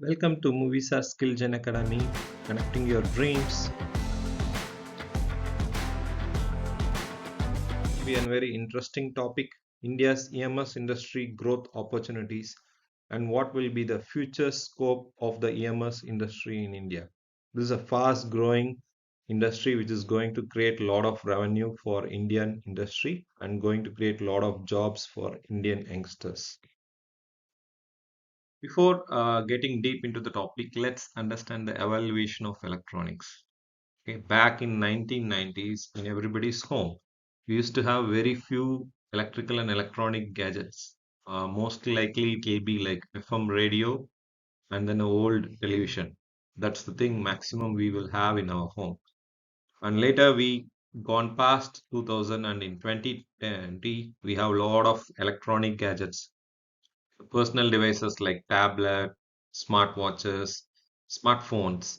Welcome to Movisa Skill Gen Academy, connecting your dreams. Be a very interesting topic: India's EMS industry growth opportunities and what will be the future scope of the EMS industry in India. This is a fast growing industry which is going to create a lot of revenue for Indian industry and going to create a lot of jobs for Indian youngsters. Before getting deep into the topic, let's understand the evaluation of electronics. Okay, back in 1990s, in everybody's home, we used to have very few electrical and electronic gadgets. Most likely, it will be like FM radio and then a old television. That's the thing maximum we will have in our home. And later we gone past 2000 and in 2020 we have a lot of electronic gadgets, personal devices like tablet, smartwatches, smartphones,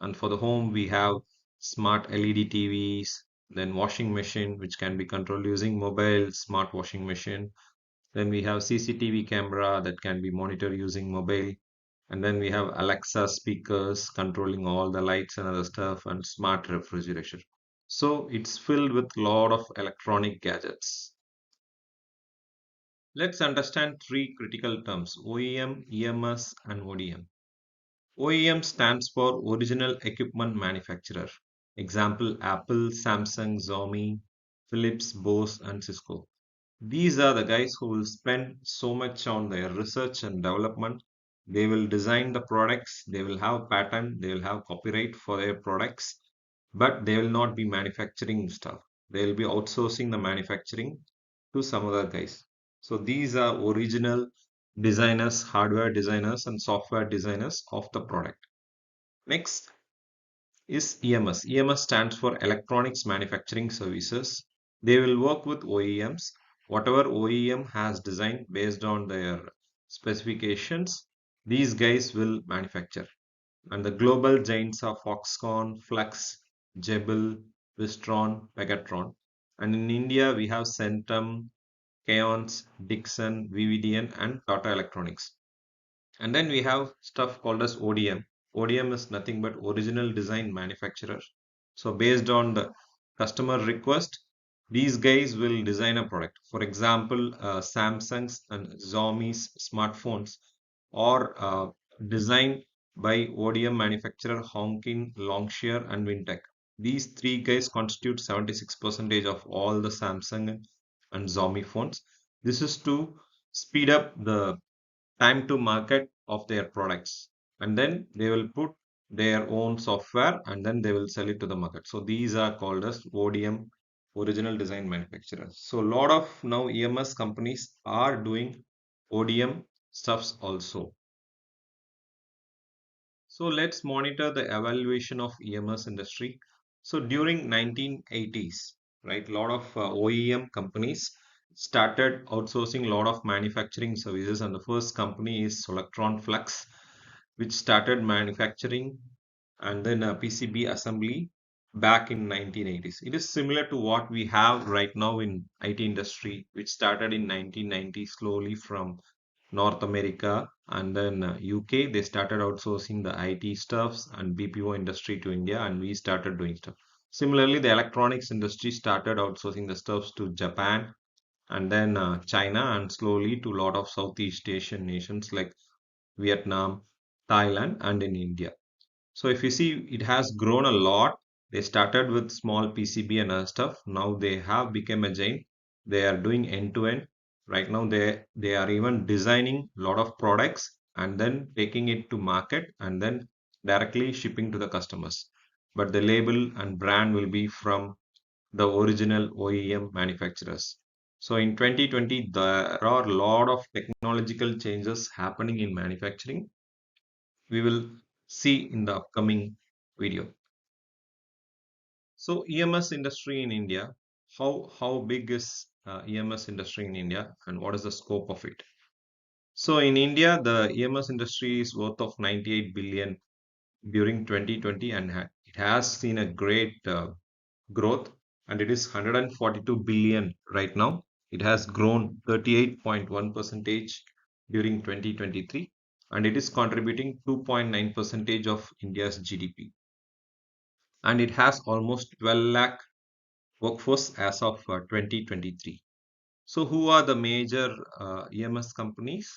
and for the home we have smart LED TVs, then washing machine which can be controlled using mobile smart washing machine. Then we have CCTV camera that can be monitored using mobile, and then we have Alexa speakers controlling all the lights and other stuff, and smart refrigeration. So it's filled with lot of electronic gadgets. Let's understand three critical terms: OEM, EMS, and ODM. OEM stands for Original Equipment Manufacturer. Example: Apple, Samsung, Xiaomi, Philips, Bose, and Cisco. These are the guys who will spend so much on their research and development. They will design the products, they will have patent, they will have copyright for their products, but they will not be manufacturing stuff. They will be outsourcing the manufacturing to some other guys. So these are original designers, hardware designers, and software designers of the product. Next is EMS. EMS stands for Electronics Manufacturing Services. They will work with OEMs. Whatever OEM has designed based on their specifications, these guys will manufacture. And the global giants are Foxconn, Flux, Jabil, Wistron, Pegatron. And in India, we have Centum, Kayons, Dixon, VVDN, and Tata Electronics. And then we have stuff called as ODM. ODM is nothing but original design manufacturer. So based on the customer request, these guys will design a product. For example, Samsung's and Xiaomi's smartphones are designed by ODM manufacturer Hongqin, Longcheer, and Wintech. These three guys constitute 76% of all the Samsung and Xiaomi phones. This is to speed up the time to market of their products, and then they will put their own software and then they will sell it to the market. So these are called as ODM, original design manufacturers. So a lot of now EMS companies are doing ODM stuffs also. So let's monitor the evaluation of EMS industry. So during 1980s, right, a lot of OEM companies started outsourcing a lot of manufacturing services, and the first company is Solectron Flux, which started manufacturing and then PCB assembly back in 1980s. It is similar to what we have right now in IT industry, which started in 1990 slowly from North America, and then UK. They started outsourcing the IT stuffs and BPO industry to India, and we started doing stuff. Similarly, the electronics industry started outsourcing the stuffs to Japan and then China, and slowly to a lot of Southeast Asian nations like Vietnam, Thailand, and in India. So if you see, it has grown a lot. They started with small PCB and other stuff. Now they have become a giant. They are doing end to end. Right now they are even designing a lot of products and then taking it to market and then directly shipping to the customers. But the label and brand will be from the original OEM manufacturers. So in 2020, there are a lot of technological changes happening in manufacturing. We will see in the upcoming video. So EMS industry in India, how big is EMS industry in India and what is the scope of it? So in India, the EMS industry is worth of 98 billion during 2020, and it has seen a great growth, and it is 142 billion right now. It has grown 38.1 percentage during 2023. and it is contributing 2.9 percentage of India's GDP, and it has almost 12 lakh workforce as of 2023. So who are the major EMS companies?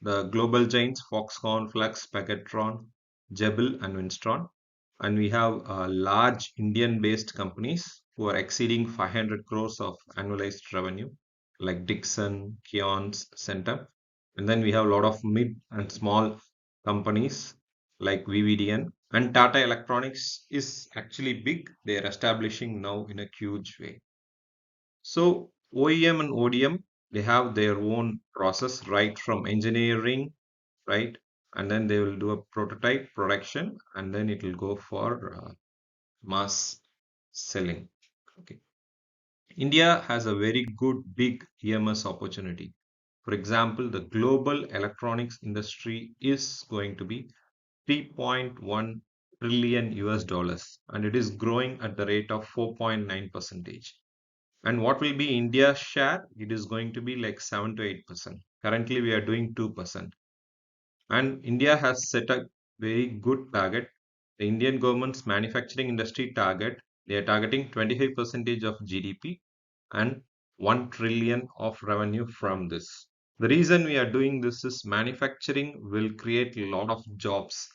The global giants Foxconn, Flux, Pegatron, Jabil, and Winstron. And we have large Indian-based companies who are exceeding 500 crores of annualized revenue, like Dixon, Kion's, Centum. And then we have a lot of mid and small companies like VVDN. And Tata Electronics is actually big. They are establishing now in a huge way. So OEM and ODM, they have their own process right from engineering, right? And then they will do a prototype production, and then it will go for mass selling. Okay. India has a very good big EMS opportunity. For example, the global electronics industry is going to be 3.1 trillion US dollars, and it is growing at the rate of 4.9 percentage. And what will be India's share? It is going to be like 7 to 8%. Currently, we are doing 2%. And India has set a very good target. The Indian government's manufacturing industry target, they are targeting 25% of GDP and 1 trillion of revenue from this. The reason we are doing this is manufacturing will create a lot of jobs,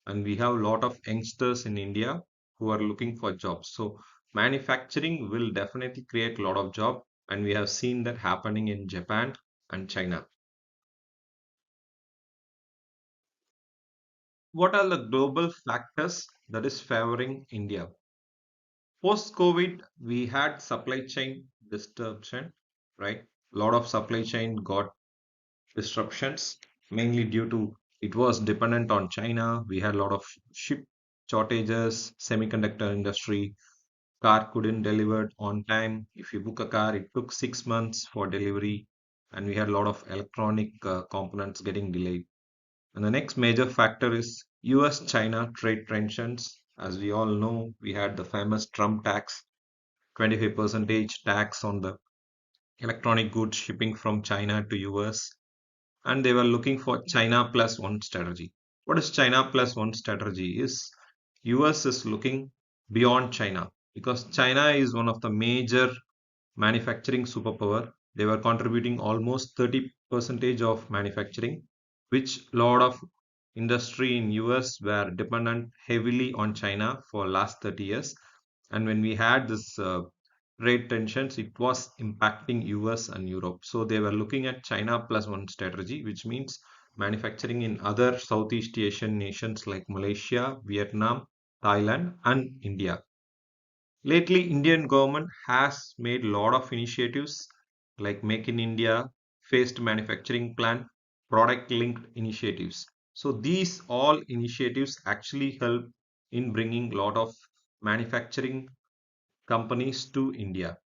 and we have a lot of youngsters in India who are looking for jobs. So manufacturing will definitely create a lot of job, and we have seen that happening in Japan and China. What are the global factors that is favoring India? Post COVID, we had supply chain disruption, right? A lot of supply chain got disruptions, mainly due to it was dependent on China. We had a lot of ship shortages, semiconductor industry, car couldn't deliver on time. If you book a car, it took 6 months for delivery, and we had a lot of electronic components getting delayed. And the next major factor is US China trade tensions. As we all know, we had the famous Trump tax, 25% tax on the electronic goods shipping from China to US. And they were looking for China plus one strategy. What is China plus one strategy? Is US is looking beyond China because China is one of the major manufacturing superpower. They were contributing almost 30 percentage of manufacturing, which lot of industry in US were dependent heavily on China for last 30 years. And when we had this trade tensions, it was impacting US and Europe. So they were looking at China plus one strategy, which means manufacturing in other Southeast Asian nations like Malaysia, Vietnam, Thailand, and India. Lately, Indian government has made a lot of initiatives like Make in India, phased manufacturing plan, product linked initiatives. So these all initiatives actually help in bringing a lot of manufacturing companies to India.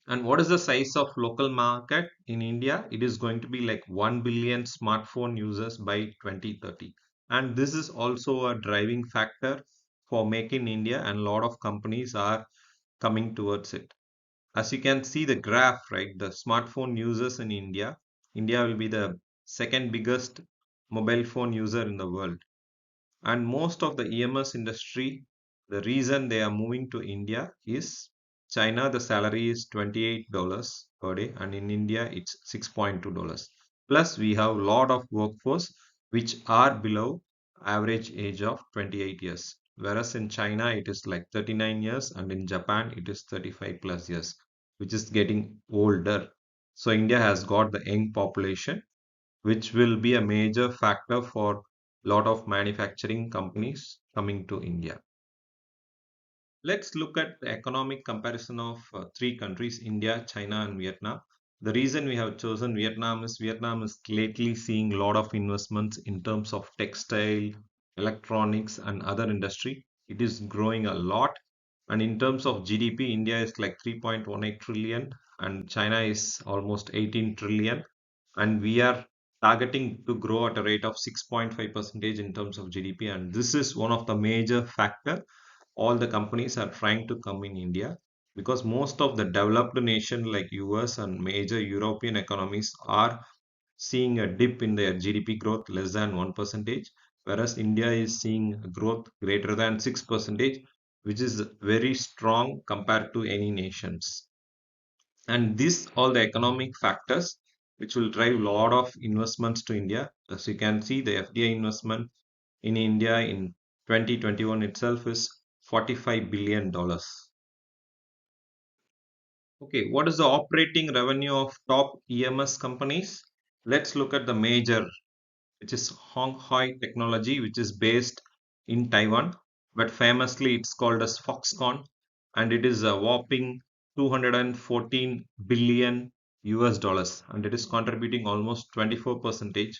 And what is the size of local market in India? It is going to be like 1 billion smartphone users by 2030. And this is also a driving factor for Make in India, and a lot of companies are coming towards it. As you can see the graph, right, the smartphone users in India, India will be the second biggest mobile phone user in the world. And most of the EMS industry, the reason they are moving to India is China, the salary is $28 per day, and in India, it's $6.2. Plus, we have a lot of workforce which are below average age of 28 years. Whereas in China, it is like 39 years, and in Japan, it is 35 plus years, which is getting older. So, India has got the young population, which will be a major factor for a lot of manufacturing companies coming to India. Let's look at the economic comparison of three countries, India, China, and Vietnam. The reason we have chosen Vietnam is lately seeing a lot of investments in terms of textile, electronics, and other industry. It is growing a lot. And in terms of GDP, India is like 3.18 trillion, and China is almost 18 trillion. And we are targeting to grow at a rate of 6.5% in terms of GDP. And this is one of the major factor all the companies are trying to come in India, because most of the developed nation like US and major European economies are seeing a dip in their GDP growth less than 1%, whereas India is seeing growth greater than 6%, which is very strong compared to any nations. And these all the economic factors which will drive a lot of investments to India. As you can see, the FDI investment in India in 2021 itself is $45 billion. Okay, what is the operating revenue of top EMS companies? Let's look at the major, which is Hong Hai Technology, which is based in Taiwan, but famously it's called as Foxconn, and it is a whopping 214 billion US dollars, and it is contributing almost 24%,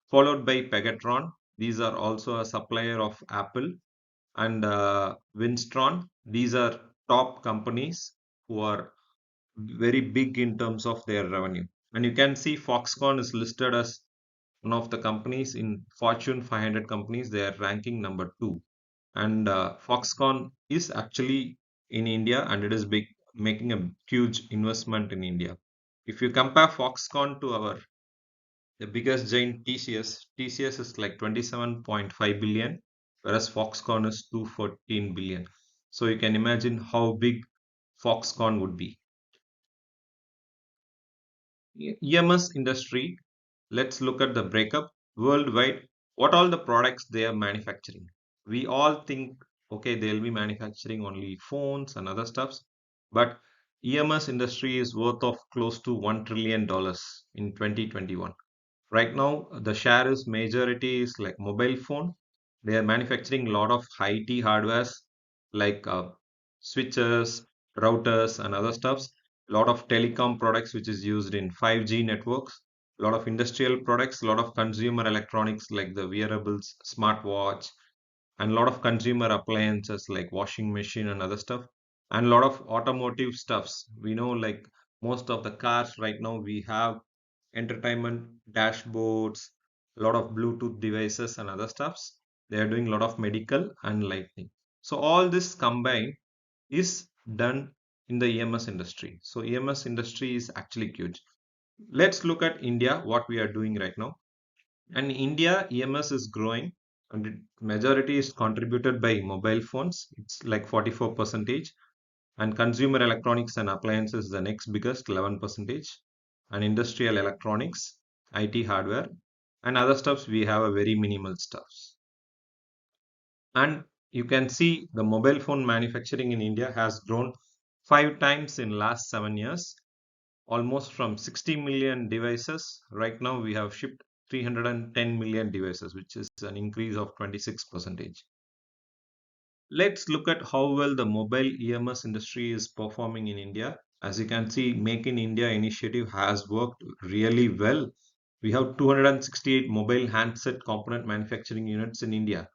followed by Pegatron. These are also a supplier of Apple, and Winstron. These are top companies who are very big in terms of their revenue. And you can see Foxconn is listed as one of the companies in Fortune 500 companies. They are ranking number two. And Foxconn is actually in India, and it is big, making a huge investment in India. If you compare Foxconn to our the biggest giant TCS is like 27.5 billion, whereas Foxconn is 214 billion. So you can imagine how big Foxconn would be. EMS industry, let's look at the breakup worldwide. What all the products they are manufacturing? We all think, okay, they'll be manufacturing only phones and other stuffs, but EMS industry is worth of close to $1 trillion in 2021. Right now, the share is majority is like mobile phone. They are manufacturing a lot of high T hardwares like switches, routers, and other stuffs. A lot of telecom products which is used in 5G networks. A lot of industrial products, a lot of consumer electronics like the wearables, smartwatch, and a lot of consumer appliances like washing machine and other stuff, and a lot of automotive stuffs. We know like most of the cars right now we have entertainment dashboards, a lot of Bluetooth devices and other stuffs. They are doing a lot of medical and lighting. So all this combined is done in the EMS industry. So EMS industry is actually huge. Let's look at India, what we are doing right now. And India EMS is growing, and majority is contributed by mobile phones. It's like 44 percentage, and consumer electronics and appliances is the next biggest 11 percentage, and industrial electronics, IT hardware, and other stuffs we have a very minimal stuffs. And you can see the mobile phone manufacturing in India has grown 5 times in last 7 years, almost from 60 million devices. Right now, we have shipped 310 million devices, which is an increase of 26%. Let's look at how well the mobile EMS industry is performing in India. As you can see, Make in India initiative has worked really well. We have 268 mobile handset component manufacturing units in India,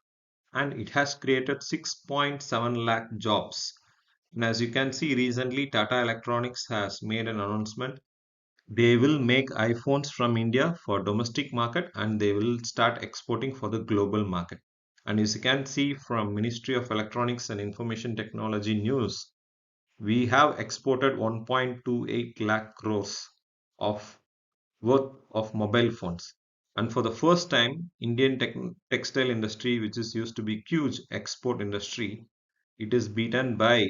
and it has created 6.7 lakh jobs. And as you can see, recently Tata Electronics has made an announcement. They will make iPhones from India for domestic market, and they will start exporting for the global market. And as you can see from Ministry of Electronics and Information Technology news, we have exported 1.28 lakh crores of worth of mobile phones. And for the first time, Indian textile industry, which is used to be huge export industry, it is beaten by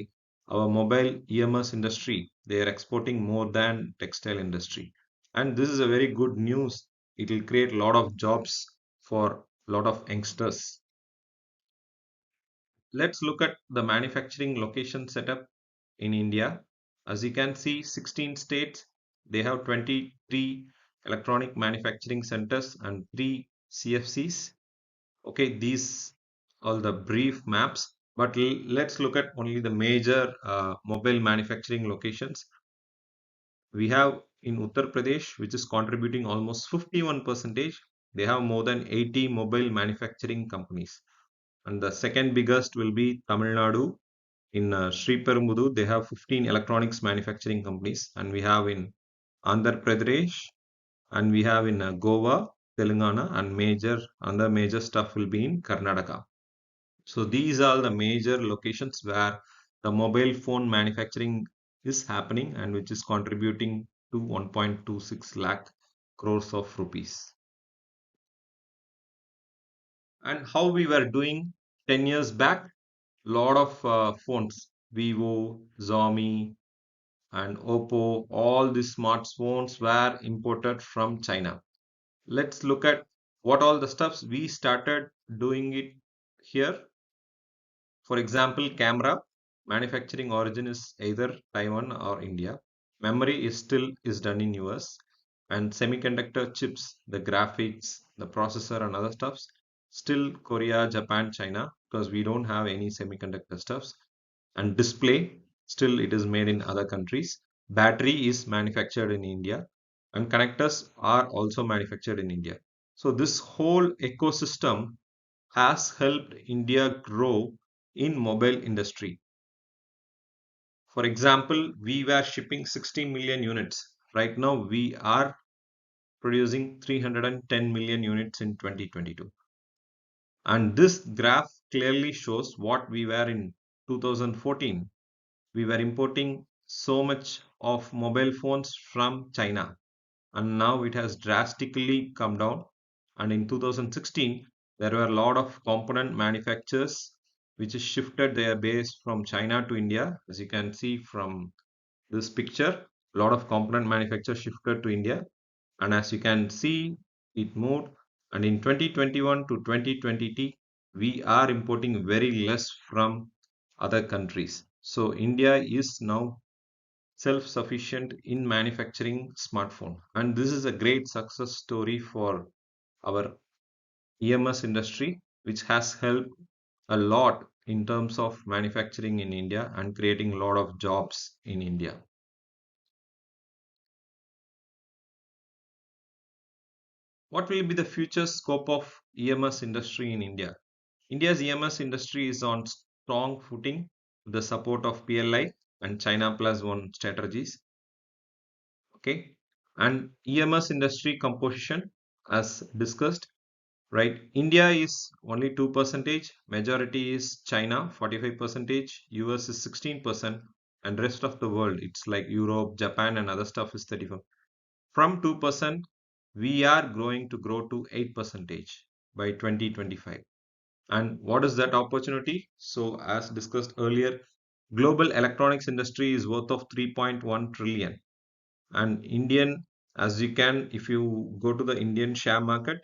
our mobile EMS industry. They are exporting more than textile industry. And this is a very good news. It will create a lot of jobs for a lot of youngsters. Let's look at the manufacturing location setup in India. As you can see, 16 states, they have 23 electronic manufacturing centers and 3 CFCs. Okay, these all the brief maps, but let's look at only the major mobile manufacturing locations. We have in Uttar Pradesh, which is contributing almost 51 percentage. They have more than 80 mobile manufacturing companies. And the second biggest will be Tamil Nadu. In Sriperumbudur, they have 15 electronics manufacturing companies, and we have in Andhra Pradesh, and we have in Goa, Telangana, and major stuff will be in Karnataka. So these are the major locations where the mobile phone manufacturing is happening, and which is contributing to 1.26 lakh crores of rupees. And how we were doing 10 years back, lot of phones, Vivo, Xiaomi, and Oppo, all these smartphones were imported from China. Let's look at what all the stuffs we started doing it here. For example, camera manufacturing origin is either Taiwan or India. Memory is still is done in US, and semiconductor chips, the graphics, the processor and other stuffs still Korea, Japan, China, because we don't have any semiconductor stuffs. And display still it is made in other countries. Battery is manufactured in India, and connectors are also manufactured in India. So this whole ecosystem has helped India grow in mobile industry. For example, we were shipping 16 million units. Right now, we are producing 310 million units in 2022. And this graph clearly shows what we were in 2014. We were importing so much of mobile phones from China, and now it has drastically come down. And in 2016 there were a lot of component manufacturers which has shifted their base from China to India. As you can see from this picture, a lot of component manufacturers shifted to India, and as you can see it moved. And in 2021 to 2020 we are importing very less from other countries. So India is now self-sufficient in manufacturing smartphone, and this is a great success story for our EMS industry, which has helped a lot in terms of manufacturing in India and creating a lot of jobs in India. What will be the future scope of EMS industry in India? India's EMS industry is on strong footing with the support of PLI and China plus one strategies. Okay, and EMS industry composition, as discussed, right? India is only 2 percentage, majority is China 45 percentage, US is 16%, and rest of the world it's like Europe, Japan and other stuff is 34. From 2% we are going to grow to 8 percentage by 2025. And what is that opportunity? So as discussed earlier, global electronics industry is worth of 3.1 trillion, and Indian, as you can, if you go to the Indian share market,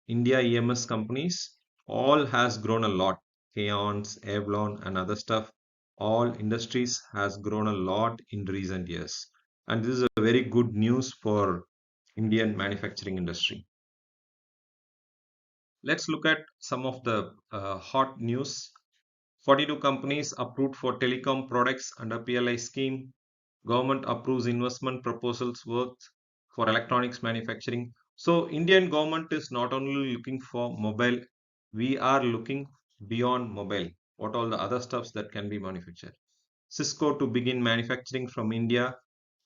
India EMS companies all has grown a lot. Aeons, Avalon and other stuff, all industries has grown a lot in recent years. And this is a very good news for Indian manufacturing industry. Let's look at some of the hot news. 42 companies approved for telecom products under PLI scheme. Government approves investment proposals worth for electronics manufacturing. So Indian government is not only looking for mobile, we are looking beyond mobile. What all the other stuffs that can be manufactured. Cisco to begin manufacturing from India,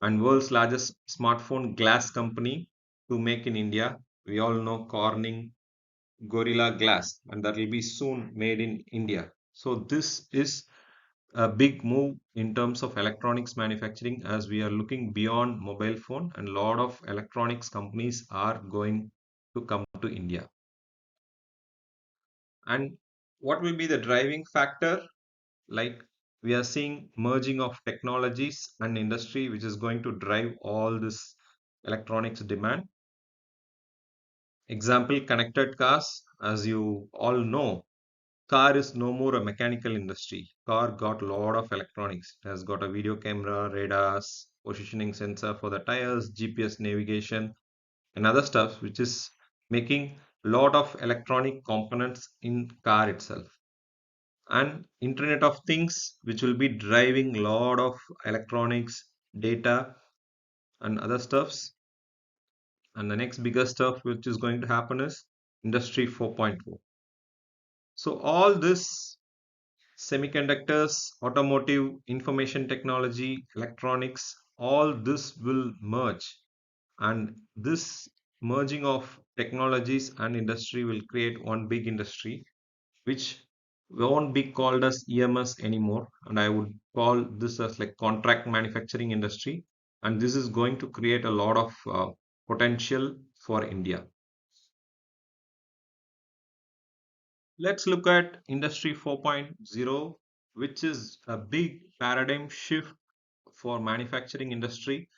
and world's largest smartphone glass company to make in India. We all know Corning, Gorilla Glass, and that will be soon made in India. So this is a big move in terms of electronics manufacturing, as we are looking beyond mobile phone and a lot of electronics companies are going to come to India. And what will be the driving factor? Like, we are seeing merging of technologies and industry which is going to drive all this electronics demand. Example, connected cars. As you all know, car is no more a mechanical industry. Car got a lot of electronics. It has got a video camera, radars, positioning sensor for the tires, GPS navigation, and other stuff, which is making a lot of electronic components in car itself. And Internet of Things, which will be driving a lot of electronics, data, and other stuffs. And the next bigger stuff which is going to happen is Industry 4.0. So all this semiconductors, automotive, information technology, electronics, all this will merge. And this merging of technologies and industry will create one big industry, which won't be called as EMS anymore. And I would call this as like contract manufacturing industry. And this is going to create a lot of potential for India. Let's look at Industry 4.0, which is a big paradigm shift for manufacturing industry.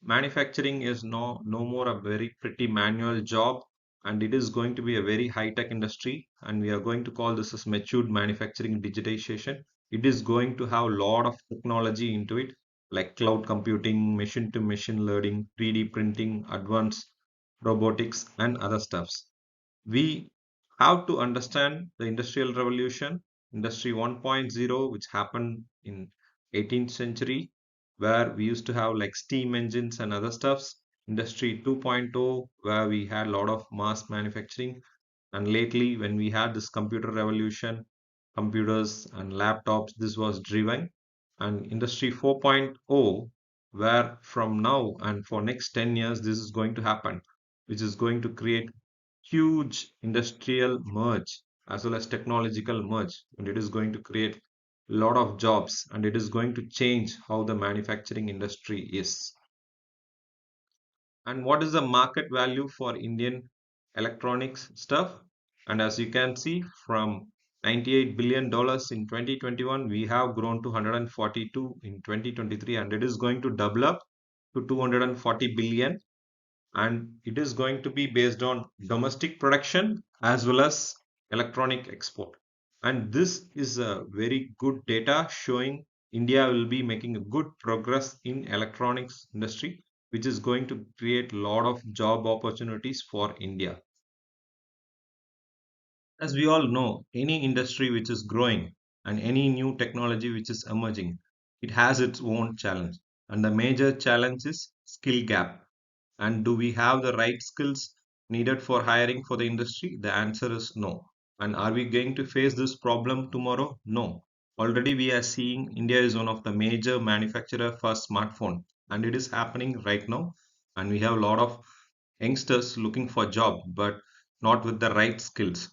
Manufacturing is no more a very pretty manual job, and it is going to be a very high tech industry, and we are going to call this as matured manufacturing digitization. It is going to have a lot of technology into it, like cloud computing, machine to machine learning, 3D printing, advanced robotics, and other stuffs. We have to understand the industrial revolution, industry 1.0, which happened in 18th century, where we used to have like steam engines and other stuffs. Industry 2.0, where we had a lot of mass manufacturing. And lately, when we had this computer revolution, computers and laptops, this was driven. And Industry 4.0, where from now and for next 10 years, this is going to happen, which is going to create huge industrial merge as well as technological merge. And it is going to create a lot of jobs, and it is going to change how the manufacturing industry is. And what is the market value for Indian electronics stuff? And as you can see, from $98 billion in 2021, we have grown to 142 in 2023, and it is going to double up to 240 billion. And it is going to be based on domestic production as well as electronic export. And this is a very good data showing India will be making a good progress in electronics industry, which is going to create a lot of job opportunities for India. As we all know, any industry which is growing and any new technology which is emerging, it has its own challenge. And the major challenge is skill gap. And do we have the right skills needed for hiring for the industry? The answer is no. And are we going to face this problem tomorrow? No. Already we are seeing India is one of the major manufacturer for smartphone, and it is happening right now. And we have a lot of youngsters looking for job, but not with the right skills.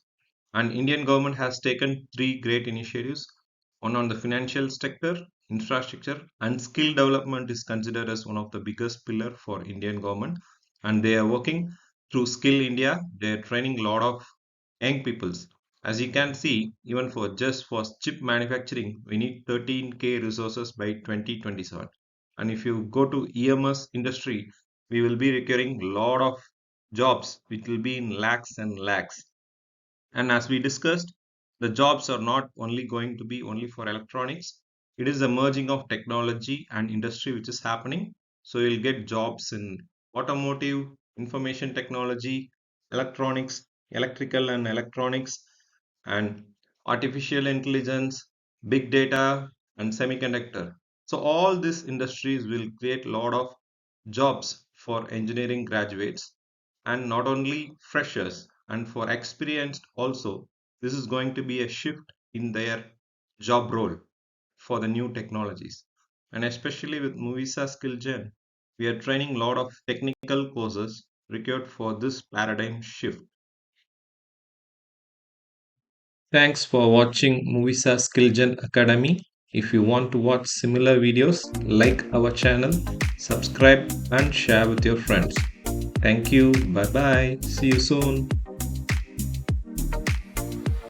And Indian government has taken three great initiatives. One on the financial sector, infrastructure, and skill development is considered as one of the biggest pillar for Indian government. And they are working through Skill India. They are training a lot of young peoples. As you can see, even for just for chip manufacturing, we need 13K resources by 2027. And if you go to EMS industry, we will be requiring a lot of jobs, which will be in lakhs and lakhs. And as we discussed, the jobs are not only going to be only for electronics. It is a merging of technology and industry which is happening. So you'll get jobs in automotive, information technology, electronics, electrical and electronics, and artificial intelligence, big data, and semiconductor. So all these industries will create a lot of jobs for engineering graduates, and not only freshers, and for experienced also. This is going to be a shift in their job role for the new technologies. And especially with Movisa Skill Gen, we are training a lot of technical courses required for this paradigm shift. Thanks for watching Movisa Skill Gen Academy. If you want to watch similar videos, like our channel, subscribe and share with your friends. Thank you. Bye bye. See you soon.